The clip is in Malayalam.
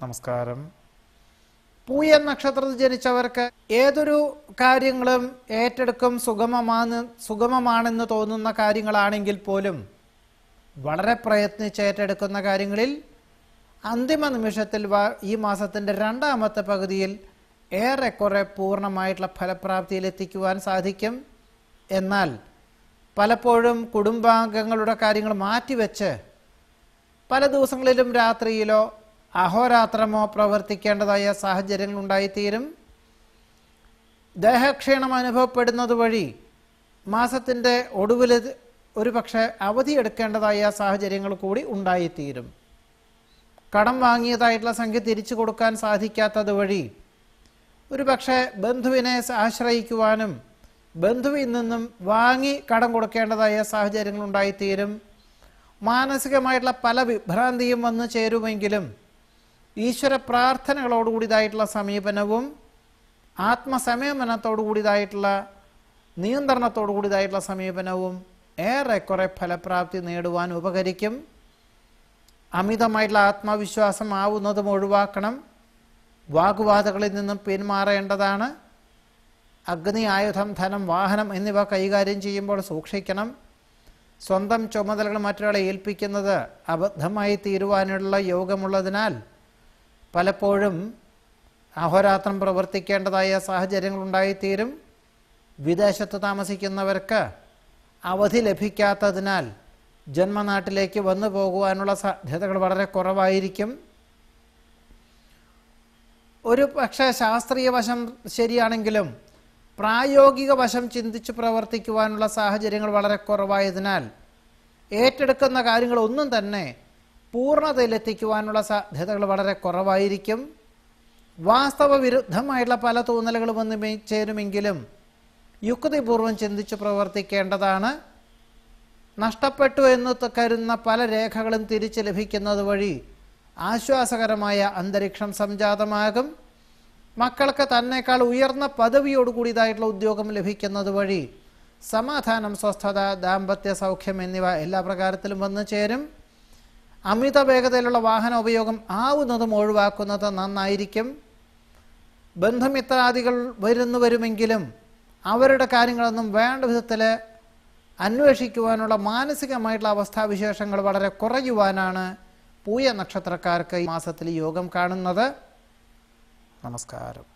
നമസ്കാരം. പൂയ നക്ഷത്രത്തിൽ ജനിച്ചവർക്ക് ഏതൊരു കാര്യങ്ങളും ഏറ്റെടുക്കും സുഗമമാണെന്ന് തോന്നുന്ന കാര്യങ്ങളാണെങ്കിൽ പോലും വളരെ പ്രയത്നിച്ച് ഏറ്റെടുക്കുന്ന കാര്യങ്ങളിൽ അന്തിമ നിമിഷത്തിൽ ഈ മാസത്തിൻ്റെ രണ്ടാമത്തെ പകുതിയിൽ ഏറെക്കുറെ പൂർണ്ണമായിട്ടുള്ള ഫലപ്രാപ്തിയിലെത്തിക്കുവാൻ സാധിക്കും. എന്നാൽ പലപ്പോഴും കുടുംബാംഗങ്ങളുടെ കാര്യങ്ങൾ മാറ്റിവെച്ച് പല ദിവസങ്ങളിലും രാത്രിയിലോ അഹോരാത്രമോ പ്രവർത്തിക്കേണ്ടതായ സാഹചര്യങ്ങൾ ഉണ്ടായിത്തീരും. ദേഹക്ഷീണം അനുഭവപ്പെടുന്നത് വഴി മാസത്തിൻ്റെ ഒടുവിൽ ഒരു പക്ഷേ അവധിയെടുക്കേണ്ടതായ സാഹചര്യങ്ങൾ കൂടി ഉണ്ടായിത്തീരും. കടം വാങ്ങിയതായിട്ടുള്ള സംഖ്യ തിരിച്ചു കൊടുക്കാൻ സാധിക്കാത്തത് വഴി ഒരു പക്ഷേ ബന്ധുവിനെ ആശ്രയിക്കുവാനും ബന്ധുവിൽ നിന്നും വാങ്ങി കടം കൊടുക്കേണ്ടതായ സാഹചര്യങ്ങൾ ഉണ്ടായിത്തീരും. മാനസികമായിട്ടുള്ള പല വിഭ്രാന്തിയും വന്നു ചേരുമെങ്കിലും ഈശ്വര പ്രാർത്ഥനകളോടുകൂടിയതായിട്ടുള്ള സമീപനവും ആത്മസംയമനത്തോടുകൂടിയതായിട്ടുള്ള നിയന്ത്രണത്തോടുകൂടിയതായിട്ടുള്ള സമീപനവും ഏറെക്കുറെ ഫലപ്രാപ്തി നേടുവാൻ ഉപകരിക്കും. അമിതമായിട്ടുള്ള ആത്മവിശ്വാസം ആവുന്നതും ഒഴിവാക്കണം. വാഗ്വാദങ്ങളിൽ നിന്നും പിന്മാറേണ്ടതാണ്. അഗ്നി, ആയുധം, ധനം, വാഹനം എന്നിവ കൈകാര്യം ചെയ്യുമ്പോൾ സൂക്ഷിക്കണം. സ്വന്തം ചുമതലകൾ മറ്റൊരാളെ ഏൽപ്പിക്കുന്നത് അബദ്ധമായി തീരുവാനുള്ള യോഗമുള്ളതിനാൽ പലപ്പോഴും അഹോരാത്രം പ്രവർത്തിക്കേണ്ടതായ സാഹചര്യങ്ങൾ ഉണ്ടായിത്തീരും. വിദേശത്ത് താമസിക്കുന്നവർക്ക് അവധി ലഭിക്കാത്തതിനാൽ ജന്മനാട്ടിലേക്ക് വന്നു പോകുവാനുള്ള സാധ്യതകൾ വളരെ കുറവായിരിക്കും. ഒരു പക്ഷേ ശാസ്ത്രീയ വശം ശരിയാണെങ്കിലും പ്രായോഗിക വശം ചിന്തിച്ച് പ്രവർത്തിക്കുവാനുള്ള സാഹചര്യങ്ങൾ വളരെ കുറവായതിനാൽ ഏറ്റെടുക്കുന്ന കാര്യങ്ങളൊന്നും തന്നെ പൂർണ്ണതയിലെത്തിക്കുവാനുള്ള സാധ്യതകൾ വളരെ കുറവായിരിക്കും. വാസ്തവ വിരുദ്ധമായിട്ടുള്ള പല തോന്നലുകളും വന്ന് ചേരുമെങ്കിലും യുക്തിപൂർവം ചിന്തിച്ച് പ്രവർത്തിക്കേണ്ടതാണ്. നഷ്ടപ്പെട്ടു എന്ന് കരുതുന്ന പല രേഖകളും തിരിച്ചു ലഭിക്കുന്നത് വഴി ആശ്വാസകരമായ അന്തരീക്ഷം സംജാതമാകും. മക്കൾക്ക് തന്നെക്കാൾ ഉയർന്ന പദവിയോടുകൂടിയതായിട്ടുള്ള ഉദ്യോഗം ലഭിക്കുന്നത് വഴി സമാധാനം, സ്വസ്ഥത, ദാമ്പത്യ സൗഖ്യം എന്നിവ എല്ലാ പ്രകാരത്തിലും വന്നു ചേരും. അമിത വേഗതയിലുള്ള വാഹന ഉപയോഗം ആവുന്നതും ഒഴിവാക്കുന്നത് നന്നായിരിക്കും. ബന്ധുമിത്രാദികൾ വരുമെങ്കിലും അവരുടെ കാര്യങ്ങളൊന്നും വേണ്ട വിധത്തിൽ അന്വേഷിക്കുവാനുള്ള മാനസികമായിട്ടുള്ള അവസ്ഥാവിശേഷങ്ങൾ വളരെ കുറയുവാനാണ് പൂയ നക്ഷത്രക്കാർക്ക് ഈ മാസത്തിൽ യോഗം കാണുന്നത്. നമസ്കാരം.